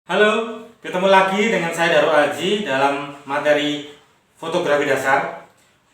Halo, ketemu lagi dengan saya Darul Aji dalam materi fotografi dasar.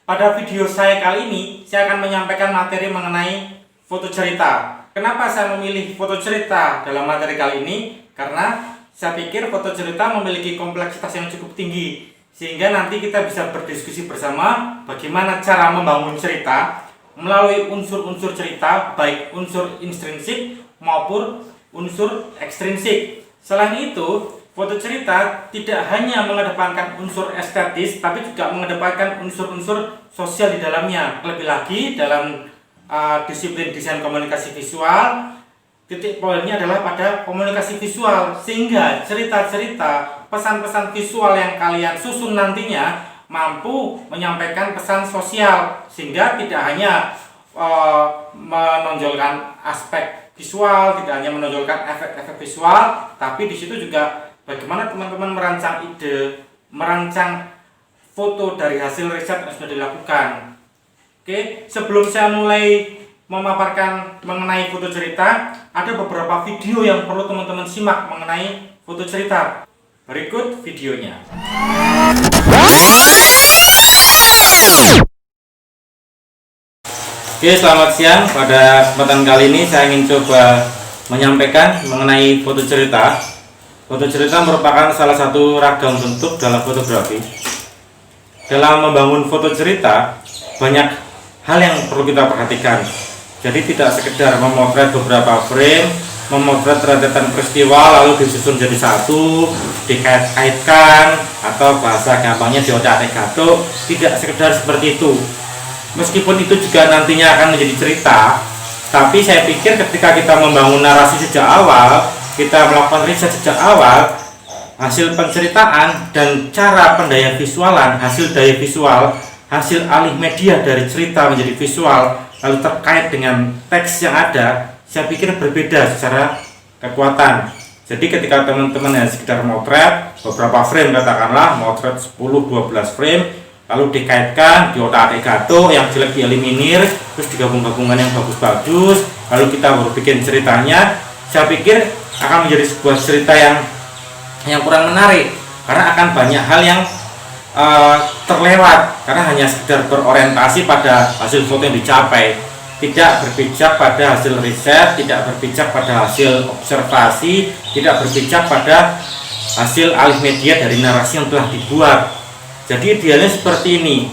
Pada video saya kali ini, saya akan menyampaikan materi mengenai foto cerita. Kenapa saya memilih foto cerita dalam materi kali ini? Karena saya pikir foto cerita memiliki kompleksitas yang cukup tinggi, sehingga nanti kita bisa berdiskusi bersama bagaimana cara membangun cerita melalui unsur-unsur cerita, baik unsur intrinsik maupun unsur ekstrinsik. Selain itu, foto cerita tidak hanya mengedepankan unsur estetis, tapi juga mengedepankan unsur-unsur sosial di dalamnya. Lebih lagi dalam disiplin desain komunikasi visual, titik poinnya adalah pada komunikasi visual, sehingga cerita-cerita, pesan-pesan visual yang kalian susun nantinya mampu menyampaikan pesan sosial, sehingga tidak hanya menonjolkan aspek visual, tidak hanya menonjolkan efek-efek visual, tapi di situ juga bagaimana teman-teman merancang ide, merancang foto dari hasil riset yang sudah dilakukan. Oke, sebelum saya mulai memaparkan mengenai foto cerita, ada beberapa video yang perlu teman-teman simak mengenai foto cerita. Berikut videonya. Oke, selamat siang. Pada kesempatan kali ini saya ingin coba menyampaikan mengenai foto cerita. Foto cerita merupakan salah satu ragam bentuk dalam fotografi. Dalam membangun foto cerita, banyak hal yang perlu kita perhatikan. Jadi tidak sekedar memotret beberapa frame, memotret rentetan peristiwa lalu disusun jadi satu, dikait-kaitkan, atau bahasa gampangnya diotak-atik, tidak sekedar seperti itu. Meskipun itu juga nantinya akan menjadi cerita, tapi saya pikir ketika kita membangun narasi sejak awal, kita melakukan riset sejak awal, hasil penceritaan dan cara pendaya visualan, hasil daya visual, hasil alih media dari cerita menjadi visual, lalu terkait dengan teks yang ada, saya pikir berbeda secara kekuatan. Jadi ketika teman-teman yang sekedar motret beberapa frame, katakanlah motret 10-12 frame, lalu dikaitkan, diotak-atik yang jelek dieliminir, terus digabung-gabungan yang bagus-bagus, lalu kita baru bikin ceritanya, saya pikir akan menjadi sebuah cerita yang kurang menarik, karena akan banyak hal yang terlewat, karena hanya sekedar berorientasi pada hasil foto yang dicapai, tidak berpijak pada hasil riset, tidak berpijak pada hasil observasi, tidak berpijak pada hasil alih media dari narasi yang telah dibuat. Jadi idealnya seperti ini.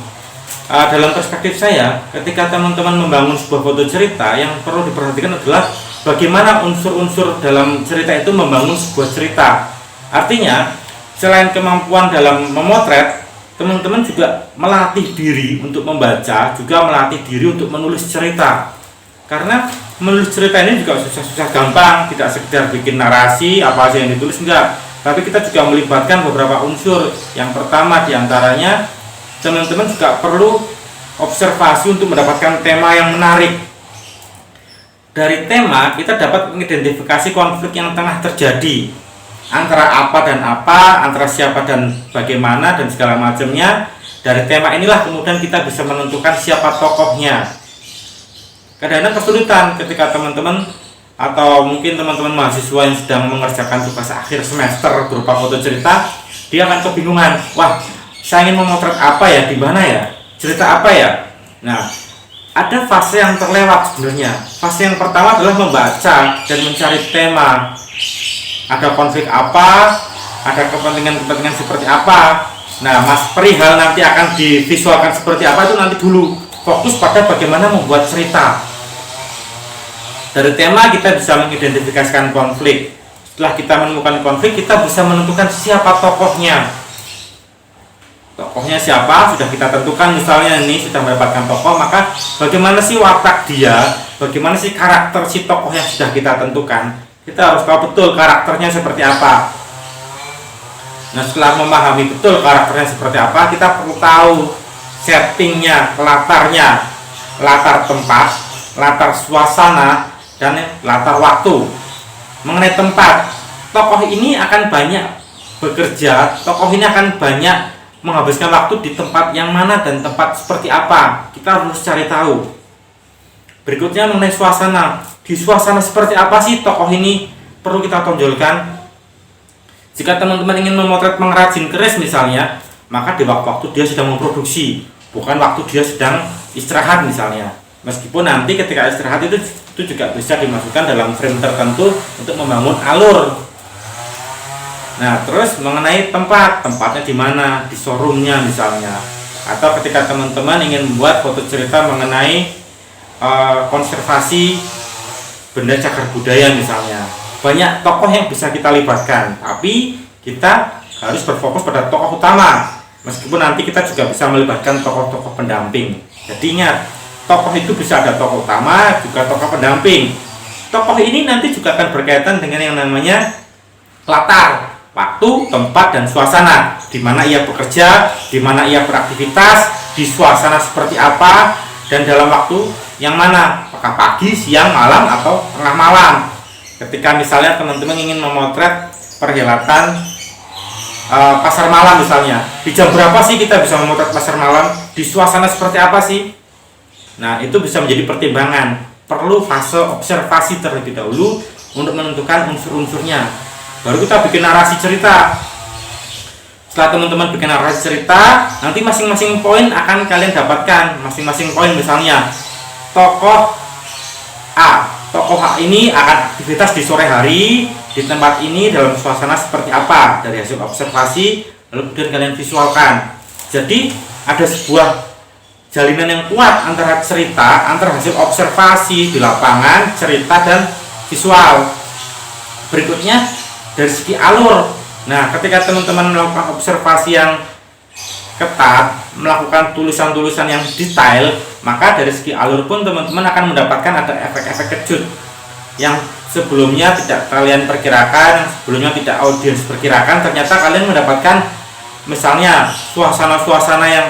Dalam perspektif saya, ketika teman-teman membangun sebuah foto cerita, yang perlu diperhatikan adalah bagaimana unsur-unsur dalam cerita itu membangun sebuah cerita. Artinya, selain kemampuan dalam memotret, teman-teman juga melatih diri untuk membaca, juga melatih diri untuk menulis cerita. Karena menulis cerita ini juga susah-susah gampang, tidak sekedar bikin narasi apa aja yang ditulis, enggak. Tapi kita juga melibatkan beberapa unsur. Yang pertama diantaranya, teman-teman juga perlu observasi untuk mendapatkan tema yang menarik. Dari tema kita dapat mengidentifikasi konflik yang tengah terjadi antara apa dan apa, antara siapa dan bagaimana, dan segala macamnya. Dari tema inilah kemudian kita bisa menentukan siapa tokohnya. Kadang-kadang kesulitan ketika teman-teman atau mungkin teman-teman mahasiswa yang sedang mengerjakan tugas akhir semester berupa foto cerita, dia akan kebingungan, wah, saya ingin memotret apa ya, di mana ya, cerita apa ya. Nah, ada fase yang terlewat sebenarnya. Fase yang pertama adalah membaca dan mencari tema. Ada konflik apa, ada kepentingan-kepentingan seperti apa. Nah, mas perihal nanti akan divisualkan seperti apa itu nanti dulu. Fokus pada bagaimana membuat cerita. Dari tema kita bisa mengidentifikasikan konflik. Setelah kita menemukan konflik, kita bisa menentukan siapa tokohnya. Tokohnya siapa sudah kita tentukan, misalnya ini sudah mendapatkan tokoh, maka bagaimana sih watak dia, bagaimana sih karakter si tokoh yang sudah kita tentukan. Kita harus tahu betul karakternya seperti apa. Nah, setelah memahami betul karakternya seperti apa, kita perlu tahu settingnya, latarnya, latar tempat, latar suasana, dan latar waktu. Mengenai tempat, tokoh ini akan banyak bekerja, tokoh ini akan banyak menghabiskan waktu di tempat yang mana dan tempat seperti apa. Kita harus cari tahu. Berikutnya mengenai suasana. Di suasana seperti apa sih tokoh ini perlu kita tonjolkan? Jika teman-teman ingin memotret pengrajin keris misalnya, maka di waktu dia sedang memproduksi, bukan waktu dia sedang istirahat misalnya. Meskipun nanti ketika istirahat itu juga bisa dimasukkan dalam frame tertentu untuk membangun alur. Nah, terus mengenai tempatnya di mana, di showroomnya misalnya, atau ketika teman-teman ingin membuat foto cerita mengenai konservasi benda cagar budaya misalnya, banyak tokoh yang bisa kita libatkan, tapi kita harus berfokus pada tokoh utama, meskipun nanti kita juga bisa melibatkan tokoh-tokoh pendamping. Jadi ingat, tokoh itu bisa ada tokoh utama juga tokoh pendamping. Tokoh ini nanti juga akan berkaitan dengan yang namanya latar, waktu, tempat, dan suasana, di mana ia bekerja, di mana ia beraktivitas, di suasana seperti apa, dan dalam waktu yang mana, apakah pagi, siang, malam, atau tengah malam. Ketika misalnya teman-teman ingin memotret perhelatan pasar malam misalnya, di jam berapa sih kita bisa memotret pasar malam, di suasana seperti apa sih? Nah, itu bisa menjadi pertimbangan. Perlu fase observasi terlebih dahulu untuk menentukan unsur-unsurnya, baru kita bikin narasi cerita. Setelah teman-teman bikin narasi cerita, nanti masing-masing poin akan kalian dapatkan. Masing-masing poin misalnya, tokoh A ini akan aktivitas di sore hari di tempat ini dalam suasana seperti apa dari hasil observasi, lalu kemudian kalian visualkan. Jadi ada sebuah jalinan yang kuat antara cerita, antara hasil observasi di lapangan, cerita, dan visual. Berikutnya dari segi alur. Nah, ketika teman-teman melakukan observasi yang ketat, melakukan tulisan-tulisan yang detail, maka dari segi alur pun teman-teman akan mendapatkan ada efek-efek kejut yang sebelumnya tidak kalian perkirakan, sebelumnya tidak audiens perkirakan. Ternyata kalian mendapatkan misalnya suasana-suasana yang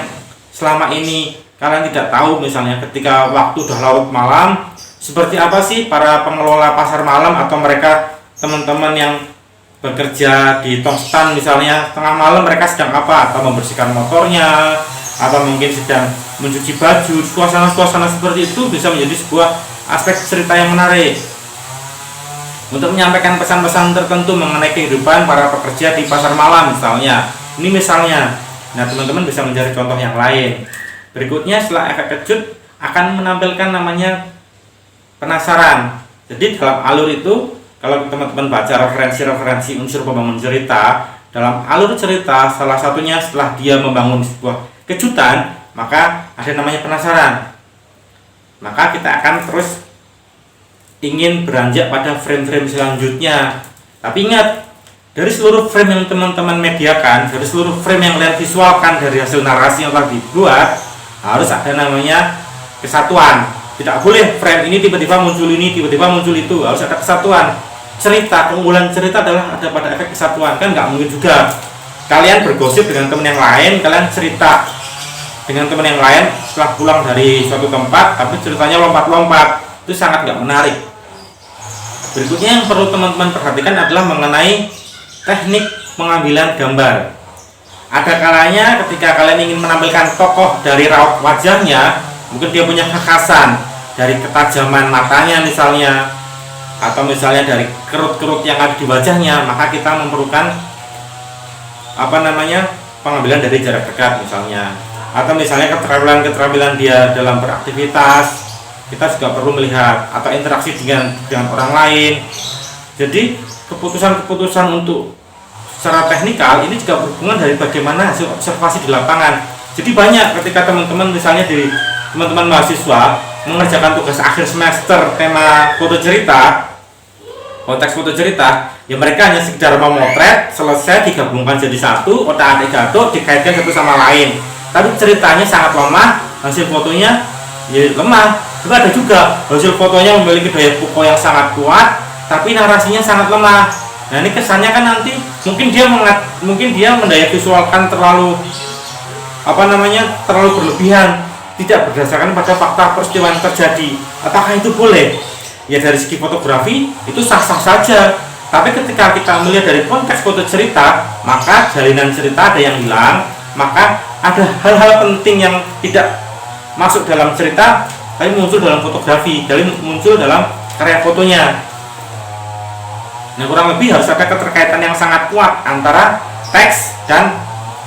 selama ini kalian tidak tahu. Misalnya ketika waktu udah larut malam, seperti apa sih para pengelola pasar malam atau mereka teman-teman yang bekerja di Tongstan misalnya, tengah malam mereka sedang apa, atau membersihkan motornya, atau mungkin sedang mencuci baju. Suasana-suasana seperti itu bisa menjadi sebuah aspek cerita yang menarik untuk menyampaikan pesan-pesan tertentu mengenai kehidupan para pekerja di pasar malam misalnya. Ini misalnya. Nah, teman-teman bisa mencari contoh yang lain. Berikutnya setelah efek kejut akan menampilkan namanya penasaran. Jadi dalam alur itu, kalau teman-teman baca referensi-referensi unsur pembangun cerita, dalam alur cerita salah satunya setelah dia membangun sebuah kejutan, maka ada namanya penasaran. Maka kita akan terus ingin beranjak pada frame-frame selanjutnya. Tapi ingat, dari seluruh frame yang teman-teman mediakan, dari seluruh frame yang kalian visualkan dari hasil narasi yang telah dibuat, harus ada namanya kesatuan. Tidak boleh frame ini tiba-tiba muncul ini, tiba-tiba muncul itu. Harus ada kesatuan. Cerita, keunggulan cerita adalah ada pada efek kesatuan. Kan nggak mungkin juga kalian bergosip dengan teman yang lain, kalian cerita dengan teman yang lain setelah pulang dari suatu tempat, tapi ceritanya lompat-lompat. Itu sangat nggak menarik. Berikutnya yang perlu teman-teman perhatikan adalah mengenai teknik pengambilan gambar. Ada kalanya ketika kalian ingin menampilkan tokoh dari raut wajahnya, mungkin dia punya kekhasan dari ketajaman matanya misalnya, atau misalnya dari kerut-kerut yang ada di wajahnya, maka kita memerlukan pengambilan dari jarak dekat misalnya, atau misalnya keterampilan dia dalam beraktivitas, kita juga perlu melihat, atau interaksi dengan orang lain. Jadi keputusan-keputusan untuk secara teknikal ini juga berhubungan dari bagaimana hasil observasi di lapangan. Jadi banyak ketika teman-teman misalnya dari teman-teman mahasiswa mengerjakan tugas akhir semester tema foto cerita, konteks foto cerita, ya mereka hanya sekedar memotret, selesai digabungkan jadi satu, otak-atik gaduh, dikaitkan satu sama lain. Tapi ceritanya sangat lemah, hasil fotonya ya lemah. Juga ada juga hasil fotonya memiliki daya pukau yang sangat kuat, tapi narasinya sangat lemah. Nah, ini kesannya kan nanti mungkin dia mendaya visualkan terlalu terlalu berlebihan, tidak berdasarkan pada fakta peristiwa yang terjadi. Apakah itu boleh? Ya, dari segi fotografi itu sah-sah saja, tapi ketika kita melihat dari konteks foto cerita, maka jalinan cerita ada yang hilang, maka ada hal-hal penting yang tidak masuk dalam cerita tapi muncul dalam fotografi, jadi muncul dalam karya fotonya. Nah, kurang lebih harus ada keterkaitan yang sangat kuat antara teks dan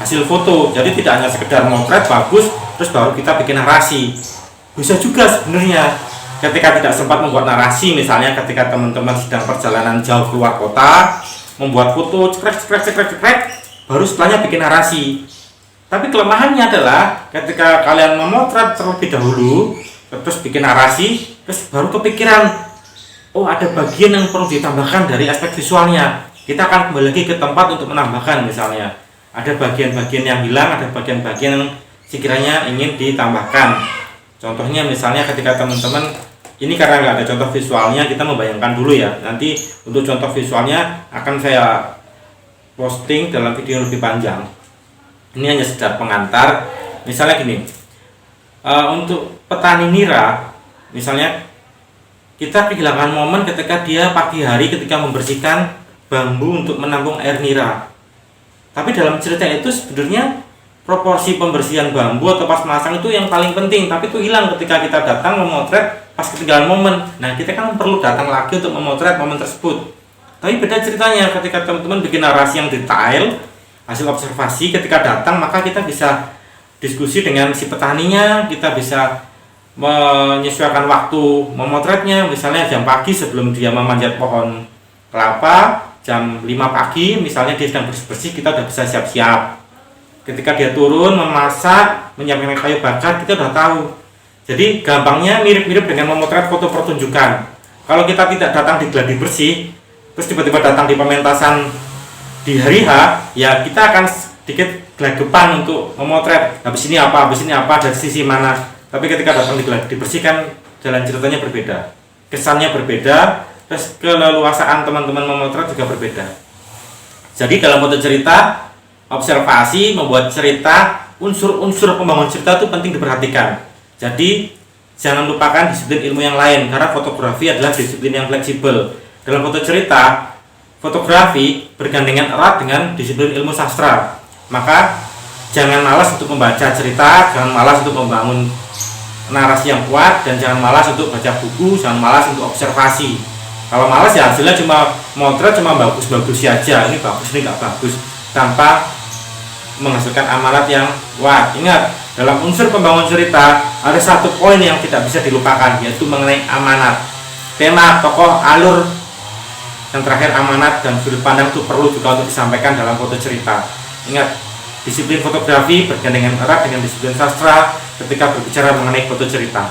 hasil foto. Jadi tidak hanya sekedar motret bagus terus baru kita bikin narasi. Bisa juga sebenarnya ketika tidak sempat membuat narasi, misalnya ketika teman-teman sedang perjalanan jauh keluar kota, membuat foto cekrek, baru setelahnya bikin narasi. Tapi kelemahannya adalah ketika kalian memotret terlebih dahulu terus bikin narasi, terus baru kepikiran, oh ada bagian yang perlu ditambahkan dari aspek visualnya, kita akan kembali lagi ke tempat untuk menambahkan. Misalnya ada bagian-bagian yang hilang, ada bagian-bagian yang sekiranya ingin ditambahkan. Contohnya misalnya ketika teman-teman, ini karena nggak ada contoh visualnya, kita membayangkan dulu ya. Nanti untuk contoh visualnya akan saya posting dalam video yang lebih panjang. Ini hanya sekedar pengantar. Misalnya gini, untuk petani nira, misalnya kita kehilangan momen ketika dia pagi hari ketika membersihkan bambu untuk menampung air nira. Tapi dalam cerita itu sebenarnya proporsi pembersihan bambu atau pas masang itu yang paling penting, tapi itu hilang ketika kita datang memotret pas ketinggalan momen. Nah, kita kan perlu datang lagi untuk memotret momen tersebut. Tapi beda ceritanya ketika teman-teman bikin narasi yang detail, hasil observasi, ketika datang maka kita bisa diskusi dengan si petaninya, kita bisa menyesuaikan waktu memotretnya. Misalnya jam pagi sebelum dia memanjat pohon kelapa, jam 5 pagi misalnya dia sedang bersih-bersih, kita udah bisa siap-siap. Ketika dia turun memasak, menyiapkan kayu bakar, kita udah tahu. Jadi gampangnya mirip-mirip dengan memotret foto pertunjukan. Kalau kita tidak datang di gladi bersih, terus tiba-tiba datang di pementasan di hari H, ya kita akan sedikit gelagapan untuk memotret habis ini apa, dari sisi mana. Tapi ketika datang di gladi bersih kan jalan ceritanya berbeda, kesannya berbeda, terus keleluasaan teman-teman memotret juga berbeda. Jadi dalam foto cerita, observasi, membuat cerita, unsur-unsur pembangun cerita itu penting diperhatikan. Jadi jangan lupakan disiplin ilmu yang lain, karena fotografi adalah disiplin yang fleksibel. Dalam foto cerita, fotografi bergandengan erat dengan disiplin ilmu sastra. Maka jangan malas untuk membaca cerita, jangan malas untuk membangun narasi yang kuat, dan jangan malas untuk baca buku, jangan malas untuk observasi. Kalau malas ya hasilnya cuma motret, cuma bagus-bagus saja, ini bagus, ini nggak bagus, tanpa menghasilkan amanat yang kuat. Ingat, dalam unsur pembangun cerita ada satu poin yang tidak bisa dilupakan, yaitu mengenai amanat. Tema, tokoh, alur, yang terakhir amanat dan sudut pandang itu perlu juga untuk disampaikan dalam foto cerita. Ingat, disiplin fotografi bergandengan erat dengan disiplin sastra ketika berbicara mengenai foto cerita.